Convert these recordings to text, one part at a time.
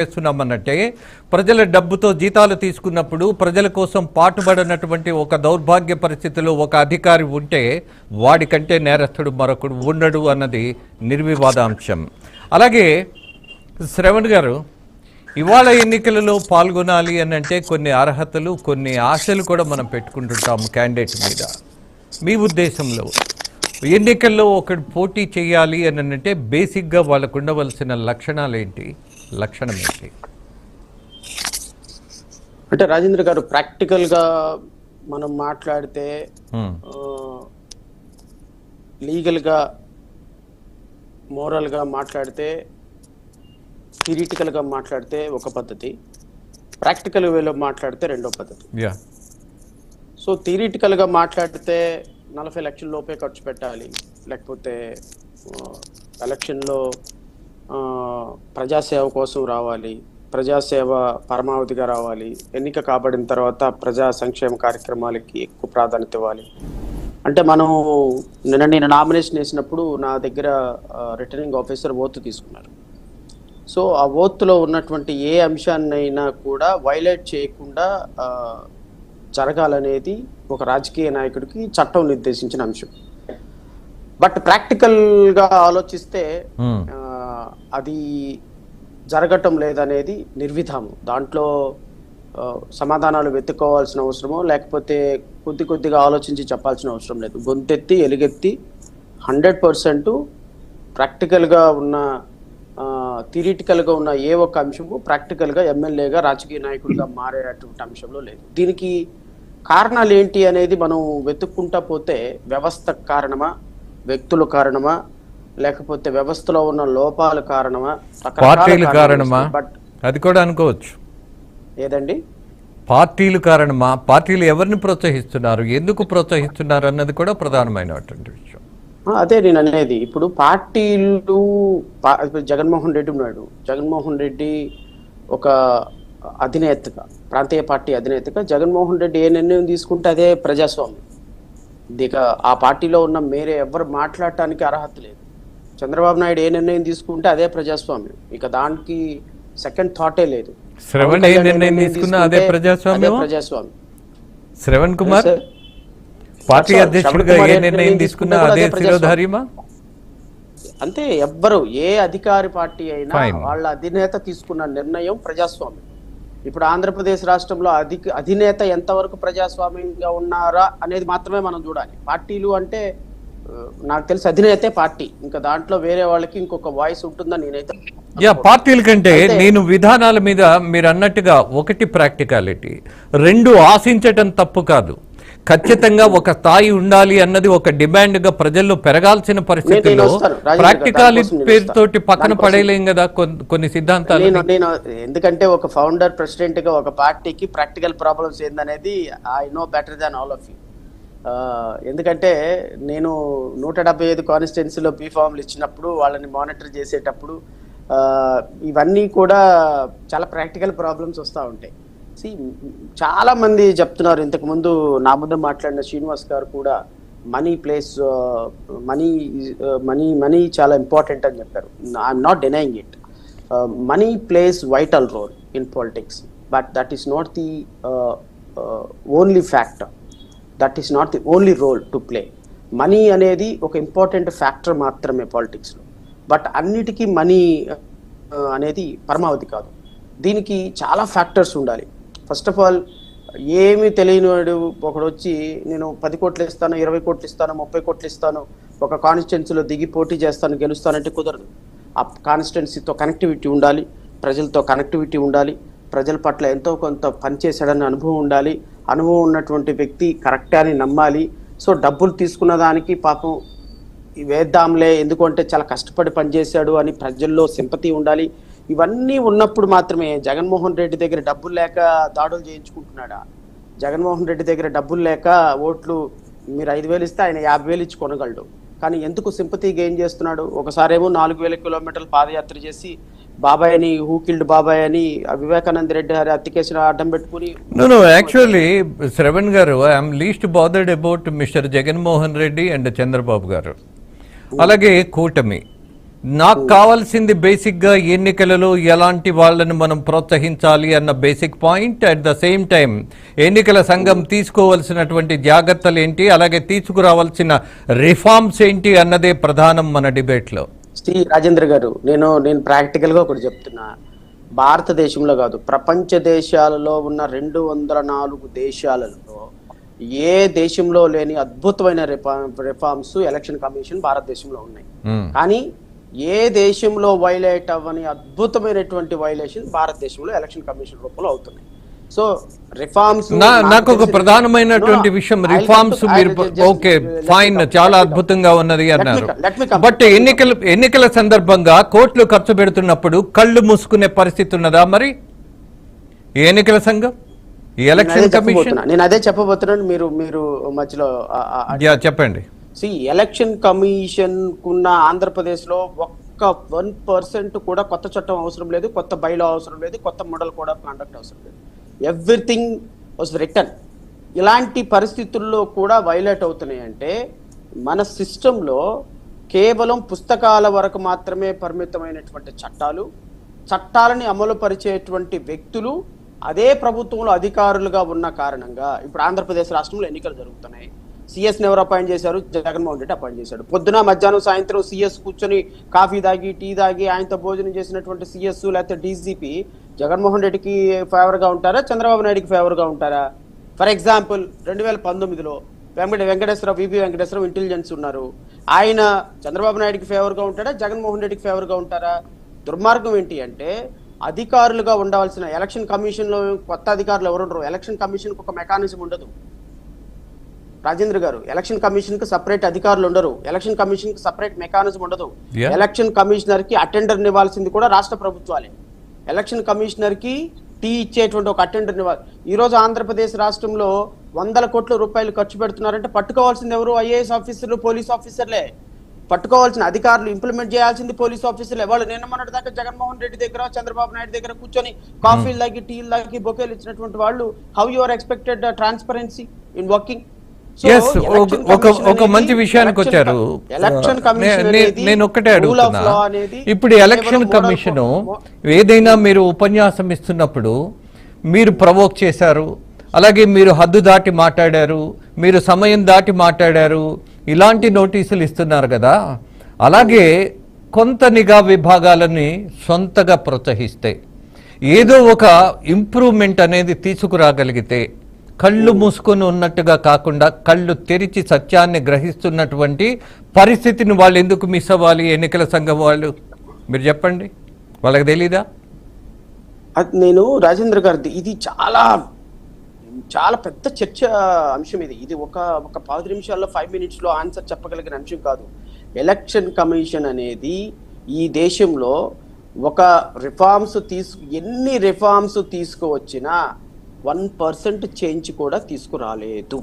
చేస్తున్నామన్నట్టే ప్రజల డబ్బుతో జీతాలు తీసుకున్నప్పుడు ప్రజల కోసం పాటుపడినటువంటి ఒక దౌర్భాగ్య పరిస్థితిలో ఒక అధికారి ఉంటే వాడికంటే నేరస్తుడు మరొకడు ఉండడు అన్నది నిర్వివాదాంశం. అలాగే శ్రవణ్ గారు, ఇవాళ ఎన్నికలలో పాల్గొనాలి అని అంటే కొన్ని అర్హతలు, కొన్ని ఆశలు కూడా మనం పెట్టుకుంటుంటాము క్యాండిడేట్ మీద. మీ ఉద్దేశంలో ఎన్నికల్లో ఒకటి పోటీ చేయాలి అని అంటే బేసిక్గా వాళ్ళకు ఉండవలసిన లక్షణాలు ఏంటి, లక్షణం ఏంటి? అంటే రాజేంద్ర గారు, ప్రాక్టికల్గా మనం మాట్లాడితే లీగల్గా మోరల్గా మాట్లాడితే థియరిటికల్గా మాట్లాడితే ఒక పద్ధతి, ప్రాక్టికల్ వేలో మాట్లాడితే రెండో పద్ధతి. సో థియరిటికల్గా మాట్లాడితే 40 లక్షల లోపే ఖర్చు పెట్టాలి, లేకపోతే ఎలక్షన్లో ప్రజాసేవ కోసం రావాలి, ప్రజాసేవ పరమావధిగా రావాలి, ఎన్నిక కాబడిన తర్వాత ప్రజా సంక్షేమ కార్యక్రమాలకి ఎక్కువ ప్రాధాన్యత ఇవ్వాలి. అంటే నేను నామినేషన్ వేసినప్పుడు నా దగ్గర రిటర్నింగ్ ఆఫీసర్ ఓత్ తీసుకున్నారు. సో ఆ ఓత్తులో ఉన్నటువంటి ఏ అంశాన్నైనా కూడా వైలేట్ చేయకుండా జరగాలనేది ఒక రాజకీయ నాయకుడికి చట్టం నిర్దేశించిన అంశం. బట్ ప్రాక్టికల్గా ఆలోచిస్తే అది జరగటం లేదనేది నిర్విధానం. దాంట్లో సమాధానాలు వెతుక్కోవాల్సిన అవసరమో లేకపోతే కొద్దిగా ఆలోచించి చెప్పాల్సిన అవసరం లేదు. గొంతెత్తి ఎలుగెత్తి 100% ప్రాక్టికల్గా ఉన్న థియరిటికల్గా ఉన్న ఏ ఒక్క అంశము ప్రాక్టికల్గా ఎమ్మెల్యేగా రాజకీయ నాయకుడిగా మారేటువంటి అంశంలో లేదు. దీనికి కారణాలు ఏంటి అనేది మనం వెతుక్కుంటా పోతే వ్యవస్థ కారణమా, వ్యక్తుల కారణమా, లేకపోతే వ్యవస్థలో ఉన్న లోపాల కారణమా, పార్టీలు కారణమా, బట్ అది కూడా అనుకోవచ్చు. ఏదండి, పార్టీలు కారణమా, పార్టీలు ఎవరిని ప్రోత్సహిస్తున్నారు, ఎందుకు ప్రోత్సహిస్తున్నారు అన్నది కూడా ప్రధానమైనటువంటి విషయం. అదే నేను అనేది. ఇప్పుడు పార్టీలు, జగన్మోహన్ రెడ్డి ఉన్నాడు. జగన్మోహన్ రెడ్డి ఒక అధినేతగా, ప్రాంతీయ పార్టీ అధినేతగా జగన్మోహన్ రెడ్డి ఏ నిర్ణయం తీసుకుంటే అదే ప్రజాస్వామ్యం. ఇక ఆ పార్టీలో ఉన్న మేరే ఎవరు మాట్లాడటానికి అర్హత లేదు. చంద్రబాబు నాయుడు ఏ నిర్ణయం తీసుకుంటే అదే ప్రజాస్వామ్యం, ఇక దానికి సెకండ్ థాటే లేదు. శ్రవణ్ ఏ నిర్ణయం తీసుకున్నా అదే ప్రజాస్వామ్యం. శ్రవణ్ కుమార్ పార్టీ అధ్యక్షుడిగా ఏ నిర్ణయం తీసుకున్నా అదే శిరోధార్యమా? అంతే. ఎవ్వరు ఏ అధికారి పార్టీ అయినా వాళ్ళ అధినేత తీసుకున్న నిర్ణయం ప్రజాస్వామ్యం. ఇప్పుడు ఆంధ్రప్రదేశ్ రాష్ట్రంలో అధినేత ఎంతవరకు ప్రజాస్వామ్యంగా ఉన్నారా అనేది మాత్రమే మనం చూడాలి. పార్టీలు అంటే నాకు తెలిసి అధినేతే పార్టీ, ఇంకా దాంట్లో వేరే వాళ్ళకి ఇంకొక వాయిస్ ఉంటుందని నేనైతే. పార్టీల కంటే నేను విధానాల మీద మీరు అన్నట్టుగా ఒకటి ప్రాక్టికాలిటీ, రెండు ఆశించటం తప్పు కాదు. ఖచ్చితంగా ఒక స్థాయి ఉండాలి అన్నది ఒక డిమాండ్ గా ప్రజల్లో పెరగాల్సిన పరిస్థితుల్లో ప్రాక్టికాలిటీ పేరుతోటి పక్కన పడేయలేం కదా కొన్ని సిద్ధాంతాలు. ఎందుకంటే ఒక ఫౌండర్ ప్రెసిడెంట్ గా ఒక పార్టీకి ప్రాక్టికల్ ప్రాబ్లమ్స్ ఏందనేది I know better than all of you. ఎందుకంటే నేను 175 కాన్స్టిట్యున్సీలో బీఫామ్లు ఇచ్చినప్పుడు, వాళ్ళని మానిటర్ చేసేటప్పుడు ఇవన్నీ కూడా చాలా ప్రాక్టికల్ ప్రాబ్లమ్స్ వస్తూ ఉంటాయి. చాలా మంది చెప్తున్నారు, ఇంతకుముందు నా ముందు మాట్లాడిన శ్రీనివాస్ గారు కూడా మనీ చాలా ఇంపార్టెంట్ అని చెప్పారు. I'm not denying it. Money plays vital role in politics, but that is not the only factor, that is not the only role to play. Money అనేది ఒక ఇంపార్టెంట్ ఫ్యాక్టర్ మాత్రమే పాలిటిక్స్లో, బట్ అన్నిటికీ money అనేది పరమావధి కాదు. దీనికి చాలా ఫ్యాక్టర్స్ ఉండాలి. ఫస్ట్ ఆఫ్ ఆల్, ఏమీ తెలియనివాడు ఒకడు వచ్చి నేను 10 కోట్లు ఇస్తాను, 20 కోట్లు ఇస్తాను, 30 కోట్లు ఇస్తాను, ఒక కాన్స్టిట్యున్సీలో దిగి పోటీ చేస్తాను, గెలుస్తానంటే కుదరదు. ఆ కాన్స్టిట్యున్సీతో కనెక్టివిటీ ఉండాలి, ప్రజలతో కనెక్టివిటీ ఉండాలి, ప్రజల పట్ల ఎంతో కొంత పనిచేశాడని అనుభవం ఉండాలి. అనుభవం ఉన్నటువంటి వ్యక్తి కరెక్టే అని నమ్మాలి. సో డబ్బులు తీసుకున్న దానికి పాపం వేద్దాంలే, ఎందుకంటే చాలా కష్టపడి పనిచేశాడు అని ప్రజల్లో సింపతి ఉండాలి. ఇవన్నీ ఉన్నప్పుడు మాత్రమే. జగన్మోహన్ రెడ్డి దగ్గర డబ్బులు లేక దాడులు చేయించుకుంటున్నాడా? జగన్మోహన్ రెడ్డి దగ్గర డబ్బులు లేక ఓట్లు మీరు 5,000 ఇస్తే ఆయన 50,000 ఇచ్చి కొనగలడు. కానీ ఎందుకు సింపతి గెయిన్ చేస్తున్నాడు? ఒకసారేమో 4,000 కిలోమీటర్లు పాదయాత్ర చేసి బాబాయ్ అని, హూ కిల్డ్ బాబాయ్ అని వివేకానంద రెడ్డి గారి హత్య కేసును అడ్డం పెట్టుకుని. యాక్చువల్లీ శ్రవణ్ గారు, I'm least bothered about mister Jaganmohan Reddy and Chandrababu గారు, అలాగే కూటమి. నాకు కావాల్సింది బేసిక్ గా ఎన్నికలలో ఎలాంటి వాళ్ళని మనం ప్రోత్సహించాలి అన్న basic point. At the same time ఎన్నికల సంఘం తీసుకోవాల్సినటువంటి జాగ్రత్తలు ఏంటి, అలాగే తీసుకురావాల్సిన రిఫార్మ్స్ ఏంటి అన్నదే ప్రధానం మన డిబేట్ లో. శ్రీ రాజేంద్ర గారు, నేను ప్రాక్టికల్ గా ఒకటి చెప్తున్నా. భారతదేశంలో కాదు, ప్రపంచ దేశాలలో ఉన్న 204 దేశాలలో ఏ దేశంలో లేని అద్భుతమైన రిఫార్మ్స్ ఎలక్షన్ కమిషన్ భారతదేశంలో ఉన్నాయి. కానీ ఏ దేశంలో వైలేట్ అవ్వని అద్భుతమైనటువంటి వైలేషన్ భారతదేశంలో ఎలక్షన్ కమిషన్ రూపంలో అవుతున్నాయి. సో రిఫార్మ్స్ నాకు ఒక ప్రధానమైనటువంటి విషయం, రిఫార్మ్స్ మీరు ఓకే ఫైన్ చాలా అద్భుతంగా ఉన్నది అన్నారు, బట్ ఎన్నికల సందర్భంగా కోట్లు ఖర్చు పెడుతున్నప్పుడు కళ్ళు మూసుకునే పరిస్థితి ఉన్నదా మరి ఎన్నికల సంఘం, ఎలక్షన్ కమిషన్? నేను అదే చెప్పబోతున్నాను, మీరు మధ్యలో చెప్పండి. ఎలక్షన్ కమిషన్ కున్న ఆంధ్రప్రదేశ్ లో ఒక్క 1% కూడా కొత్త చట్టం అవసరం లేదు, కొత్త బైలో అవసరం లేదు, కొత్త మోడల్ కోడ్ ఆఫ్ కాండక్ట్ అవసరం లేదు. Everything was return. ఇలాంటి పరిస్థితుల్లో కూడా వైలేట్ అవుతున్నాయి అంటే మన సిస్టంలో కేవలం పుస్తకాల వరకు మాత్రమే పరిమితమైనటువంటి చట్టాలని అమలు పరిచేటువంటి వ్యక్తులు అదే ప్రభుత్వంలో అధికారులుగా ఉన్న కారణంగా ఇప్పుడు ఆంధ్రప్రదేశ్ రాష్ట్రంలో ఎన్నికలు జరుగుతున్నాయి. సిఎస్ని ఎవరు అపాయింట్ చేశారు? జగన్మోహన్ రెడ్డి అపాయింట్ చేశాడు. పొద్దున మధ్యాహ్నం సాయంత్రం సిఎస్ కూర్చొని కాఫీ తాగి టీ తాగి ఆయనతో భోజనం చేసినటువంటి సిఎస్ లేకపోతే డీజీపీ జగన్మోహన్ రెడ్డికి ఫేవర్గా ఉంటారా, చంద్రబాబు నాయుడికి ఫేవర్గా ఉంటారా? ఫర్ ఎగ్జాంపుల్ 2019లో విపి వెంకటేశ్వరరావు ఇంటెలిజెన్స్ ఉన్నారు. ఆయన చంద్రబాబు నాయుడికి ఫేవర్గా ఉంటారా, జగన్మోహన్ రెడ్డికి ఫేవర్గా ఉంటారా? దుర్మార్గం ఏంటి అంటే అధికారులుగా ఉండవలసిన ఎలక్షన్ కమిషన్లో కొత్త అధికారులు ఎవరు ఉండరు. ఎలక్షన్ కమిషన్కి ఒక మెకానిజం ఉండదు రాజేంద్ర గారు. ఎలక్షన్ కమిషన్ కి సపరేట్ అధికారులు ఉండరు, ఎలక్షన్ కమిషన్ కి సపరేట్ మెకానిజం ఉండదు. ఎలక్షన్ కమిషనర్ కి అటెండర్ ఇవ్వాల్సింది కూడా రాష్ట్ర ప్రభుత్వాలే. ఎలక్షన్ కమిషనర్ కి టీ ఇచ్చేటువంటి ఒక అటెండర్ ఇవ్వాలి. ఈ రోజు ఆంధ్రప్రదేశ్ రాష్ట్రంలో 100 కోట్ల రూపాయలు ఖర్చు పెడుతున్నారంటే పట్టుకోవాల్సింది ఎవరు? ఐఏఎస్ ఆఫీసర్లు, పోలీస్ ఆఫీసర్లే. పట్టుకోవాల్సిన అధికారులు, ఇంప్లిమెంట్ చేయాల్సింది పోలీస్ ఆఫీసర్లే. వాళ్ళు నిన్న మొన్నటి దాకా జగన్మోహన్ రెడ్డి దగ్గర, చంద్రబాబు నాయుడు దగ్గర కూర్చొని కాఫీలు తాగి టీలు తాగి బొకేలు ఇచ్చినటువంటి వాళ్ళు how you are expected transparency in working? ఒక మంచి విషయానికి వచ్చారు. నేను ఒక్కటే అడుగుతున్నా, ఇప్పుడు ఎలక్షన్ కమిషన్ ఏదైనా మీరు ఉపన్యాసం ఇస్తున్నప్పుడు మీరు ప్రవోక్ చేశారు, అలాగే మీరు హద్దు దాటి మాట్లాడారు, మీరు సమయం దాటి మాట్లాడారు, ఇలాంటి నోటీసులు ఇస్తున్నారు కదా. అలాగే కొంత నిఘా విభాగాలని సొంతగా ప్రోత్సహిస్తే ఏదో ఒక ఇంప్రూవ్మెంట్ అనేది తీసుకురాగలిగితే, కళ్ళు మూసుకొని ఉన్నట్టుగా కాకుండా కళ్ళు తెరిచి సత్యాన్ని గ్రహిస్తున్నటువంటి పరిస్థితిని వాళ్ళు ఎందుకు మిస్ అవ్వాలి ఎన్నికల సంఘం వాళ్ళు? మీరు చెప్పండి, వాళ్ళకి తెలీదా? నేను రాజేంద్ర గారిది ఇది చాలా చాలా పెద్ద చర్చ అంశం. ఇది ఒక 10 నిమిషాల్లో 5 మినిట్స్లో ఆన్సర్ చెప్పగలిగిన అంశం కాదు. ఎలక్షన్ కమిషన్ అనేది ఈ దేశంలో ఒక ఎన్ని రిఫార్మ్స్ తీసుకువచ్చినా 1% చేంజ్ కూడా తీసుకురాలేదు.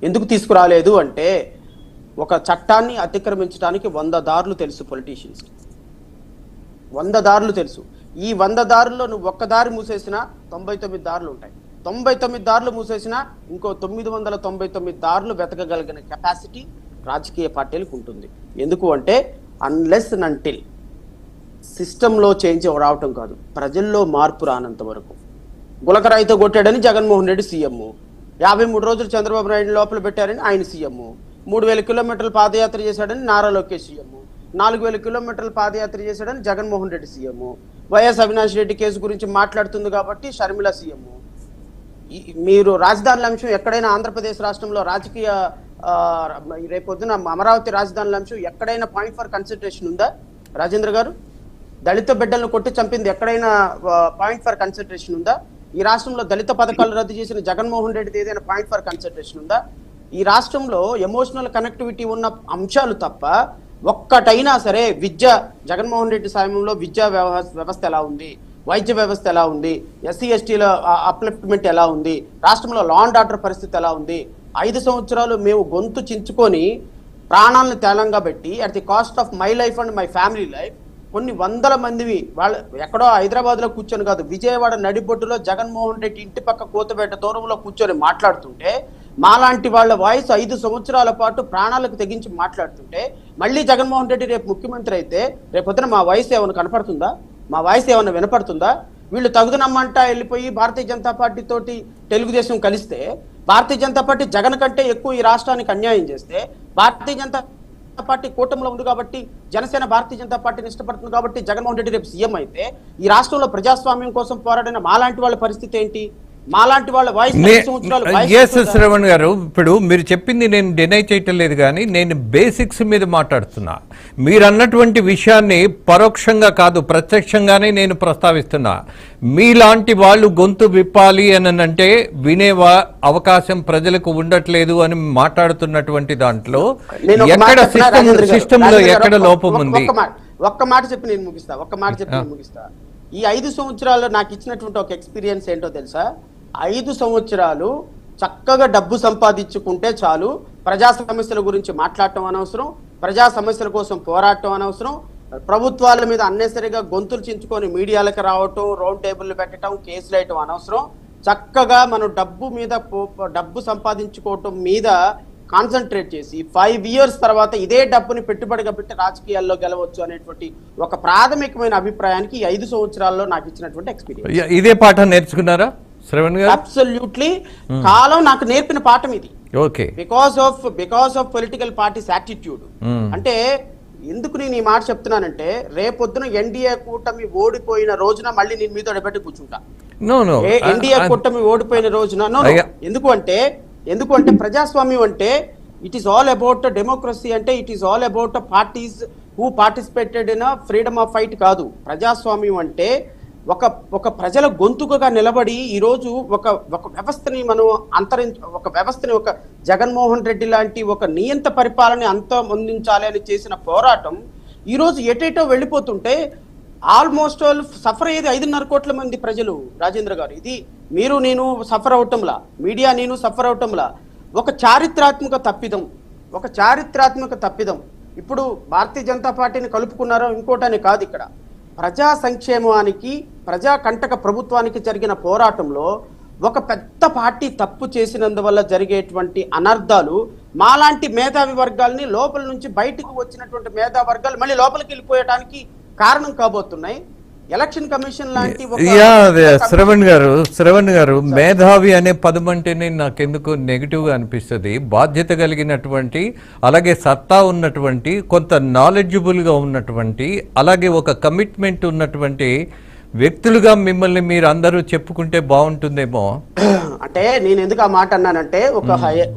ఎందుకు తీసుకురాలేదు అంటే ఒక చట్టాన్ని అతిక్రమించడానికి 100 దారులు తెలుసు పొలిటీషియన్స్కి, 100 దారులు తెలుసు. ఈ 100 దారుల్లో నువ్వు ఒక్క దారి మూసేసినా 99 దారులు ఉంటాయి. 99 దారులు మూసేసినా ఇంకో 999 దారులు వెతకగలిగిన కెపాసిటీ రాజకీయ పార్టీలకు ఉంటుంది. ఎందుకు అంటే అన్లెస్ అండ్ అంటిల్ సిస్టంలో చేంజ్ రావటం కాదు, ప్రజల్లో మార్పు రానంత వరకు. గులకరాయితో కొట్టాడని జగన్మోహన్ రెడ్డి సీఎం, 53 రోజులు చంద్రబాబు నాయుడు లోపల పెట్టారని ఆయన సీఎం, 3000 కిలోమీటర్లు పాదయాత్ర చేశాడని నారా లోకేష్ సీఎం, 4000 కిలోమీటర్లు పాదయాత్ర చేశాడని Jaganmohan Reddy CM, YS Avinash Reddy case గురించి మాట్లాడుతుంది కాబట్టి షర్మిల సీఎం. మీరు రాజధానుల అంశం ఎక్కడైనా ఆంధ్రప్రదేశ్ రాష్ట్రంలో రాజకీయ రేపొద్దున అమరావతి రాజధానుల అంశం ఎక్కడైనా పాయింట్ ఫర్ కన్సిడరేషన్ ఉందా రాజేంద్ర గారు? దళిత బిడ్డలను కొట్టి చంపింది ఎక్కడైనా పాయింట్ ఫర్ కన్సిడరేషన్ ఉందా? ఈ రాష్ట్రంలో దళిత పథకాలు రద్దు చేసిన జగన్మోహన్ రెడ్డిది ఏదైనా పాయింట్ ఫర్ కన్సిడరేషన్ ఉందా? ఈ రాష్ట్రంలో ఎమోషనల్ కనెక్టివిటీ ఉన్న అంశాలు తప్ప ఒక్కటైనా సరే విద్య, జగన్మోహన్ రెడ్డి సమయంలో విద్యా వ్యవస్థ ఎలా ఉంది, వైద్య వ్యవస్థ ఎలా ఉంది, ఎస్సీ ఎస్టీల అప్లిఫ్ట్మెంట్ ఎలా ఉంది, రాష్ట్రంలో లా అండ్ ఆర్డర్ పరిస్థితి ఎలా ఉంది? 5 సంవత్సరాలు మేము గొంతు చించుకొని ప్రాణాలను తేలంగా పెట్టి at the cost of my life and my family life కొన్ని వందల మందివి వాళ్ళు ఎక్కడో హైదరాబాద్లో కూర్చొని కాదు, విజయవాడ నడిబొడ్డులో జగన్మోహన్ రెడ్డి ఇంటి పక్క కోతబేట దూరంలో కూర్చొని మాట్లాడుతుంటే మాలాంటి వాళ్ళ వాయిస్ 5 సంవత్సరాల పాటు ప్రాణాలకు తెగించి మాట్లాడుతుంటే మళ్ళీ జగన్మోహన్ రెడ్డి రేపు ముఖ్యమంత్రి అయితే రేపొద్దున మా వాయిస్ ఏమైనా కనపడుతుందా, మా వాయిస్ ఏమైనా వినపడుతుందా? వీళ్ళు తగుదనమ్మంటా వెళ్ళిపోయి భారతీయ జనతా పార్టీ తోటి తెలుగుదేశం కలిస్తే, భారతీయ జనతా పార్టీ జగన్ కంటే ఎక్కువ ఈ రాష్ట్రానికి అన్యాయం చేస్తే, భారతీయ జనతా పార్టీ కూటమిలో ఉంది కాబట్టి జనసేన భారతీయ జనతా పార్టీని ఇష్టపడుతుంది కాబట్టి జగన్మోహన్ రెడ్డి రేపు సీఎం అయితే, ఈ రాష్ట్రంలో ప్రజాస్వామ్యం కోసం పోరాడిన మాలాంటి వాళ్ళ పరిస్థితి ఏంటి? మాలాంటి వాళ్ళ వాయిస్ శ్రవణ్ గారు, ఇప్పుడు మీరు చెప్పింది నేను డినై చేయటం లేదు, కానీ నేను బేసిక్స్ మీద మాట్లాడుతున్నా. మీరు అన్నటువంటి విషయాన్ని పరోక్షంగా కాదు ప్రత్యక్షంగానే నేను ప్రస్తావిస్తున్నా. మీలాంటి వాళ్ళు గొంతు విప్పాలి అని అంటే వినేవా అవకాశం ప్రజలకు ఉండట్లేదు అని మాట్లాడుతున్నటువంటి దాంట్లో ఎక్కడ సిస్టమ్ లో ఎక్కడ లోపం ఉంది? ఒక్క మాట చెప్పి నేను ముగిస్తా. ఈ 5 సంవత్సరాల్లో నాకు ఇచ్చినటువంటి ఒక ఎక్స్పీరియన్స్ ఏంటో తెలుసా? 5 సంవత్సరాలు చక్కగా డబ్బు సంపాదించుకుంటే చాలు, ప్రజా సమస్యల గురించి మాట్లాడటం అనవసరం, ప్రజా సమస్యల కోసం పోరాటం అనవసరం, ప్రభుత్వాల మీద అన్నెసరిగా గొంతులు చించుకొని మీడియాలకు రావటం, రౌండ్ టేబుల్ పెట్టడం, కేసులు వేయటం అనవసరం. చక్కగా మనం డబ్బు సంపాదించుకోవటం మీద కాన్సన్ట్రేట్ చేసి 5 ఇయర్స్ తర్వాత ఇదే డబ్బుని పెట్టుబడిగా పెట్టి రాజకీయాల్లో గెలవచ్చు అనేటువంటి ఒక ప్రాథమికమైన అభిప్రాయానికి 5 సంవత్సరాల్లో నాకు ఇచ్చినటువంటి ఎక్స్పీరియన్స్. ఇదే పాఠం నేర్చుకున్నారా శ్రవణ్ గారు? అబ్సల్యూట్లీ. కాలం నాకు నేర్పిన పాఠం ఇది. Okay. Because of political parties attitude. అంటే ఎందుకు నేను ఈ మాట చెప్తున్నానంటే, రేపొద్దున ఎన్డీఏ కూటమి ఓడిపోయిన రోజున మళ్ళీ నేను మీతో డెబెట్ కూర్చుంటా. ఎన్డీఏ కూటమి ఓడిపోయిన రోజున ఎందుకు అంటే ప్రజాస్వామ్యం అంటే it is all about democracy, అంటే it is all about parties who participated in freedom of fight కాదు. ప్రజాస్వామ్యం అంటే ఒక ప్రజల గొంతుకగా నిలబడి ఈరోజు ఒక వ్యవస్థని మనం ఒక జగన్మోహన్ రెడ్డి లాంటి ఒక నియంత పరిపాలన అందించాలి అని చేసిన పోరాటం ఈరోజు ఎటేటో వెళ్ళిపోతుంటే ఆల్మోస్ట్ ఆల్ సఫర్ అయ్యేది 5.5 కోట్ల మంది ప్రజలు. రాజేంద్ర గారు, ఇది మీరు నేను సఫర్ అవటంలా, మీడియా నేను సఫర్ అవటంలా ఒక చారిత్రాత్మక తప్పిదం. ఇప్పుడు భారతీయ జనతా పార్టీని కలుపుకున్నారో ఇంకోటని కాదు, ఇక్కడ ప్రజా సంక్షేమానికి, ప్రజా కంటక ప్రభుత్వానికి జరిగిన పోరాటంలో ఒక పెద్ద పార్టీ తప్పు చేసినందువల్ల జరిగేటువంటి అనర్థాలు మాలాంటి మేధావి వర్గాల్ని, లోపల నుంచి బయటకు వచ్చినటువంటి మేధా వర్గాలు మళ్ళీ లోపలికి వెళ్ళిపోయటానికి కారణం కాబోతున్నాయి. ఎలక్షన్ కమిషన్ లాంటి శ్రవణ్ గారు మేధావి అనే పదం అంటేనే నాకెందుకు నెగిటివ్ గా అనిపిస్తుంది. బాధ్యత కలిగినటువంటి, అలాగే సత్తా ఉన్నటువంటి, కొంత నాలెడ్జబుల్ గా ఉన్నటువంటి, అలాగే ఒక కమిట్మెంట్ ఉన్నటువంటి వ్యక్తులుగా మిమ్మల్ని మీరు అందరూ చెప్పుకుంటే బాగుంటుందేమో. అంటే నేను ఎందుకు ఆ మాట అన్నానంటే,